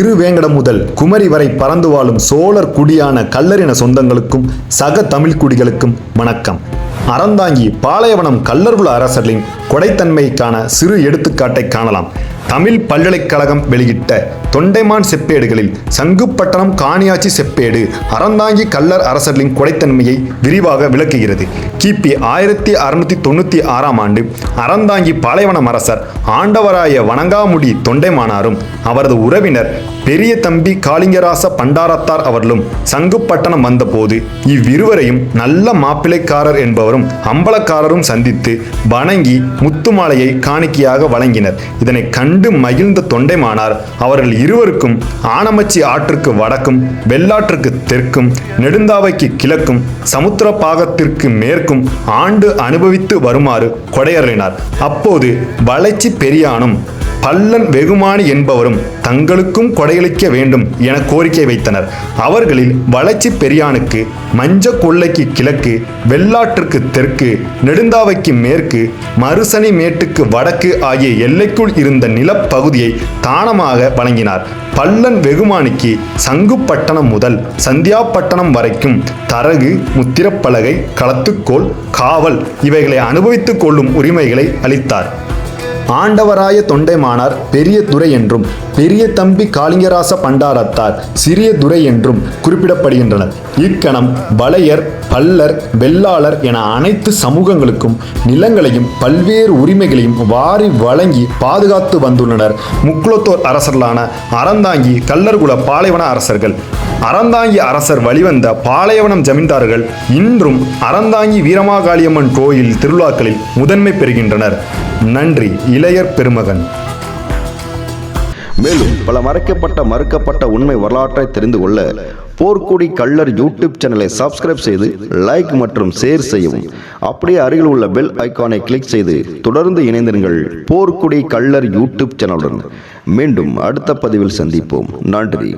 திருவேங்கடம் முதல் குமரி வரை பறந்து வாழும் சோழர் குடியான கள்ளரின சொந்தங்களுக்கும் சக தமிழ் குடிகளுக்கும் வணக்கம். அறந்தாங்கி பாளையவனம் கள்ளர்குல அரசர்களின் கொடைத்தன்மைக்கான சிறு எடுத்துக்காட்டை காணலாம். தமிழ் பல்கலைக்கழகம் வெளியிட்ட தொண்டைமான் செப்பேடுகளில் சங்குப்பட்டணம் காணியாச்சி செப்பேடு அறந்தாங்கி கள்ளர் அரசர்களின் கொடைத்தன்மையை விரிவாக விளக்குகிறது. கிபி 1696 அறந்தாங்கி பாளையவனம் அரசர் ஆண்டவராய வணங்காமுடி தொண்டைமானாரும் அவரது உறவினர் பெரிய தம்பி காளிங்கராச பண்டாரத்தார் அவர்களும் சங்குப்பட்டணம் வந்தபோது இவ்விருவரையும் நல்ல மாப்பிள்ளைக்காரர் என்பவரும் அம்பலக்காரரும் சந்தித்து வணங்கி முத்துமாலையை காணிக்கையாக வழங்கினர். இதனை கண்டு மகிழ்ந்த தொண்டைமானார் அவர்கள் இருவருக்கும் ஆனமச்சி ஆற்றுக்கு வடக்கும், வெள்ளாற்றுக்கு தெற்கும், நெடுந்தாவைக்கு கிழக்கும், சமுத்திர பாகத்திற்கு மேற்கும் ஆண்டு அனுபவித்து வருமாறு கொடையருளினார். அப்போது வளைச்சி பெரியானும் பல்லன் வெகுமானி என்பவரும் தங்களுக்கும் கொடையளிக்க வேண்டும் என கோரிக்கை வைத்தனர். அவர்களில் வளைச்சி பெரியானுக்கு மஞ்ச கொள்ளைக்கு கிழக்கு, வெள்ளாற்றுக்கு தெற்கு, நெடுந்தாவைக்கு மேற்கு, மருசனி மேட்டுக்கு வடக்கு ஆகிய எல்லைக்குள் இருந்த நிலப்பகுதியை தானமாக வழங்கினார். பல்லன் வெகுமானிக்கு சங்குப்பட்டணம் முதல் சந்தியாப்பட்டணம் வரைக்கும் தரகு, முத்திரப்பலகை, களத்துக்கோல், காவல் இவைகளை அனுபவித்துக் கொள்ளும் உரிமைகளை அளித்தார். ஆண்டவராய தொண்டைமானார் பெரிய துரை என்றும், பெரிய தம்பி காளிங்கராச பண்டாரத்தார் சிறிய துரை என்றும் குறிப்பிடப்படுகின்றனர். இக்கணம் வளையர், பல்லர், வெள்ளாளர் என அனைத்து சமூகங்களுக்கும் நிலங்களையும் பல்வேறு உரிமைகளையும் வாரி வழங்கி பாதுகாத்து வந்துள்ளனர். முக்குளத்தோர் அரசர்களான அறந்தாங்கி கள்ளர்குல பாளையவன அரசர்கள். அறந்தாங்கி அரசர் வழிவந்த பாளையவனம் ஜமீன்தார்கள் இன்றும் அறந்தாங்கி வீரமாகாளியம்மன் கோயில் திருவிழாக்களில் முதன்மை பெறுகின்றனர். நன்றி. இளையர் பெருமகன். மேலும் பல மறுக்கப்பட்ட உண்மை வரலாற்றை தெரிந்து கொள்ள போர்க்குடி கள்ளர் யூடியூப் சேனலை சப்ஸ்கிரைப் செய்து லைக் மற்றும் ஷேர் செய்யவும். அப்படியே அருகில் உள்ள பெல் ஐகானை கிளிக் செய்து தொடர்ந்து இணைந்திருங்கள் போர்க்குடி கள்ளர் யூடியூப் சேனலுடன். மீண்டும் அடுத்த பதிவில் சந்திப்போம். நன்றி.